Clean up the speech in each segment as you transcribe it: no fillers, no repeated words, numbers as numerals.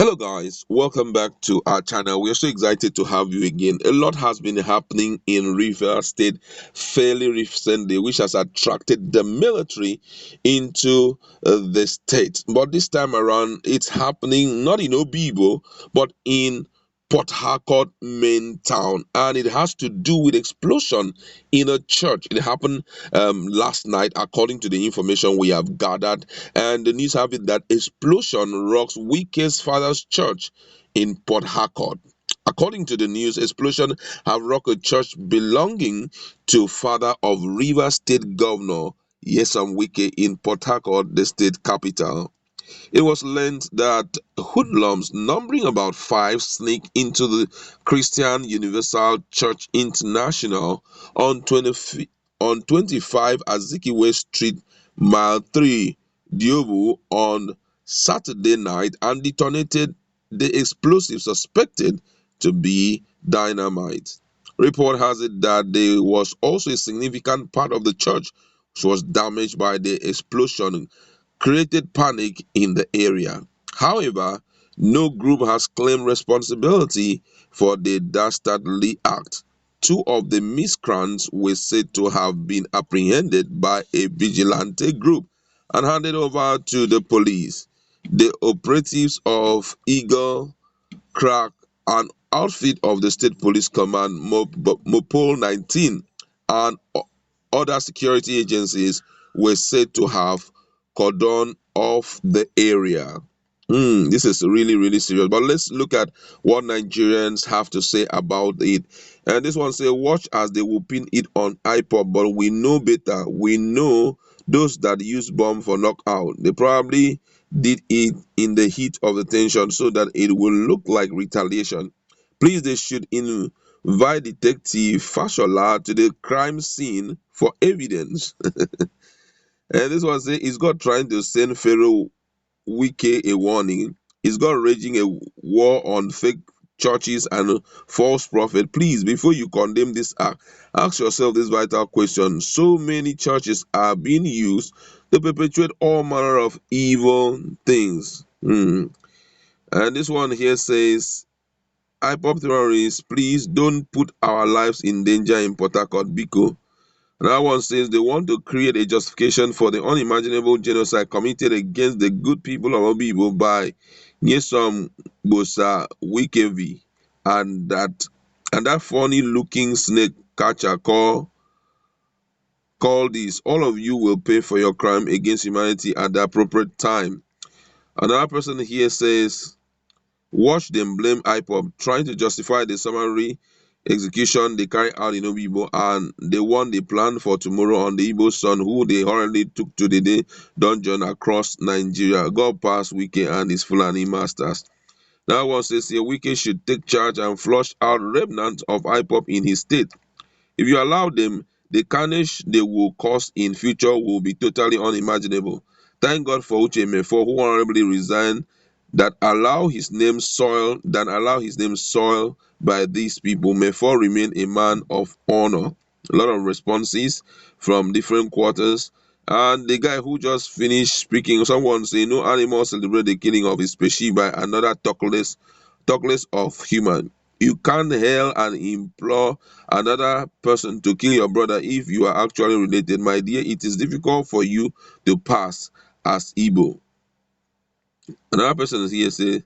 Hello guys, welcome back to our channel. We are so excited to have you again. A lot has been happening in River State fairly recently, which has attracted the military into the state. But this time around, it's happening not in Obibo, but in Port Harcourt main town, and it has to do with explosion in a church. It happened last night, according to the information we have gathered, and the news have it that explosion rocks Wike's father's church in Port Harcourt. According to the news, explosion have rocked a church belonging to father of River State Governor Yesam Wike in Port Harcourt, the state capital. It was learned that hoodlums numbering about five sneaked into the Christian Universal Church International on 25 Azikiwe Street, Mile 3, Diobu on Saturday night and detonated the explosive suspected to be dynamite. Report has it that there was also a significant part of the church which was damaged by the explosion, created panic in the area. However, no group has claimed responsibility for the dastardly act. Two of the miscreants were said to have been apprehended by a vigilante group and handed over to the police. The operatives of Eagle Crack, an outfit of the State Police Command, Mopol 19, and other security agencies were said to have cordoned off the area. This is really, really serious. But let's look at what Nigerians have to say about it. And this one say, watch as they will pin it on iPod, but we know better. We know those that use bomb for knockout. They probably did it in the heat of the tension so that it will look like retaliation. Please, they should invite Detective Fashola to the crime scene for evidence. And this one say, is God trying to send Pharaoh Wike a warning? Is God raging a war on fake churches and false prophet? Please, before you condemn this act, ask yourself this vital question. So many churches are being used to perpetuate all manner of evil things. And this one here says, IPOP terrorists, please don't put our lives in danger in Port Harcourt, Biko. Another one says they want to create a justification for the unimaginable genocide committed against the good people of Obibo by Nyesom Bosa Wikevi and that funny looking snake catcher called this. All of you will pay for your crime against humanity at the appropriate time. Another person here says, watch them blame IPOP, trying to justify the summary execution they carry out in Obibo and the one they plan for tomorrow on the Igbo son who they already took to the day dungeon across Nigeria. God pass Wike and his Fulani masters. That one says here Wike should take charge and flush out remnants of IPOP in his state. If you allow them, the carnage they will cause in future will be totally unimaginable. Thank God for Uche Mefo, who honorably resigned allow his name soiled by these people. Mefo remain a man of honor. A lot of responses from different quarters. And the guy who just finished speaking, someone say no animal celebrate the killing of his species by another talkless of human. You can't hail and implore another person to kill your brother if you are actually related. My dear, it is difficult for you to pass as Igbo. Another person is here say,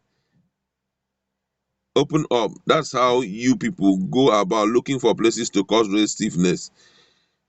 open up. That's how you people go about looking for places to cause race stiffness.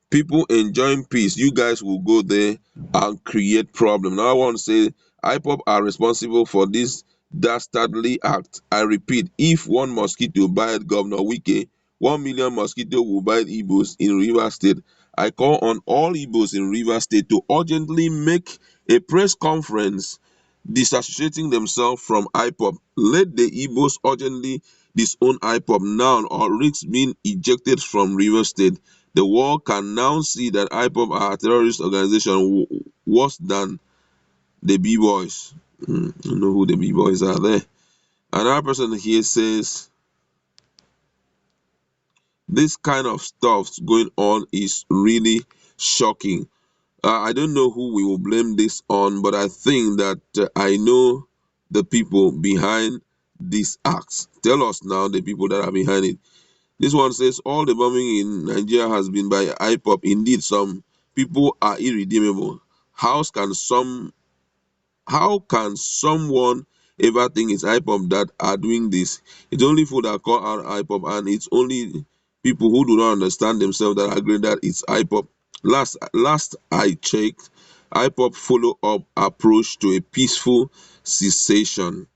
People enjoying peace, you guys will go there and create problem. Now I want to say IPOP are responsible for this dastardly act. I repeat, if one mosquito bite Governor Wike, 1 million mosquito will bite Igbos in River State. I call on all Igbos in River State to urgently make a press conference disassociating themselves from IPOP. Let the Igbos urgently disown IPOP now or risk being ejected from River State. The world can now see that IPOP are a terrorist organization worse than the B-Boys. You know who the B-Boys are there. Another person here says, this kind of stuff going on is really shocking. I don't know who we will blame this on, but I think that I know the people behind these acts. Tell us now the people that are behind it. This one says all the bombing in Nigeria has been by IPOP. Indeed, some people are irredeemable. How can some how can someone ever think it's IPOP that are doing this? It's only food that call out IPOP, and it's only people who do not understand themselves that agree that it's IPOP. Last I checked, IPOP follow up approach to a peaceful cessation.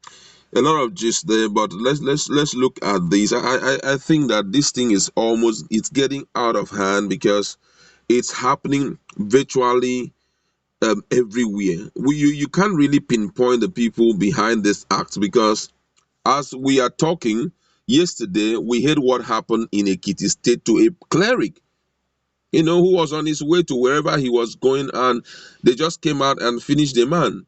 A lot of gist there, but let's look at this. I think that this thing is almost it's getting out of hand because it's happening virtually everywhere. You can't really pinpoint the people behind this act because as we are talking, yesterday we heard what happened in Ekiti State to a cleric, who was on his way to wherever he was going, and they just came out and finished the man.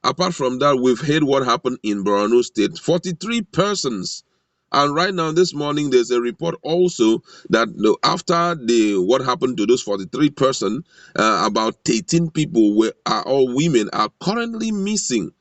Apart from that, we've heard what happened in Borno State, 43 persons. And right now, this morning, there's a report also that after what happened to those 43 persons, about 18 people are all women are currently missing.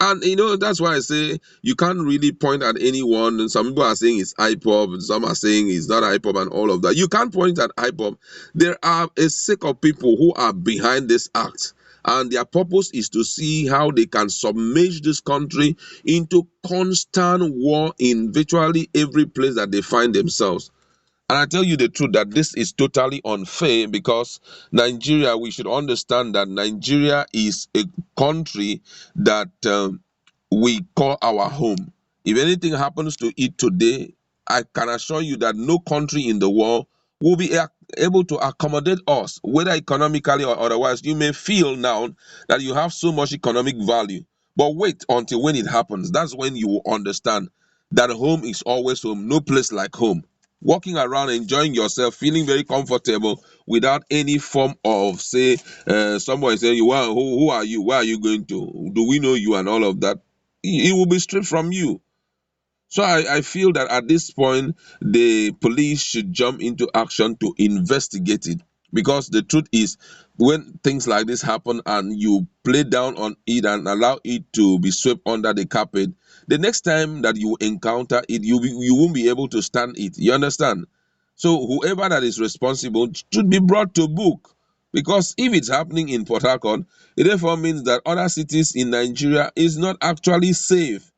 And that's why I say you can't really point at anyone. And some people are saying it's IPOP, some are saying it's not IPOP, and all of that. You can't point at IPOP. There are a sect of people who are behind this act, and their purpose is to see how they can submerge this country into constant war in virtually every place that they find themselves. And I tell you the truth that this is totally unfair because Nigeria, we should understand that Nigeria is a country that we call our home. If anything happens to it today, I can assure you that no country in the world will be able to accommodate us, whether economically or otherwise. You may feel now that you have so much economic value, but wait until when it happens. That's when you will understand that home is always home, no place like home. Walking around enjoying yourself, feeling very comfortable without any form of say someone saying, well, who are you, where are you going to, do we know you, and all of that. It will be stripped from you. So I feel that at this point, the police should jump into action to investigate it. Because the truth is, when things like this happen and you play down on it and allow it to be swept under the carpet, the next time that you encounter it, you won't be able to stand it. You understand? So whoever that is responsible should be brought to book. Because if it's happening in Port Harcourt, it therefore means that other cities in Nigeria is not actually safe.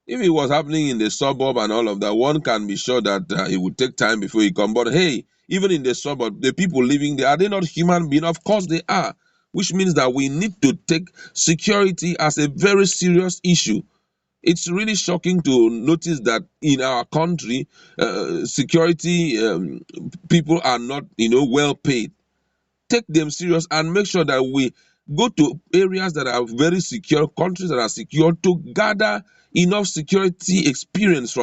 If it was happening in the suburb and all of that, one can be sure that it would take time before it come. But hey, even in the suburb, the people living there, are they not human beings? Of course they are. Which means that we need to take security as a very serious issue. It's really shocking to notice that in our country, security people are not, well paid. Take them serious and make sure that we go to areas that are very secure, countries that are secure, to gather enough security experience from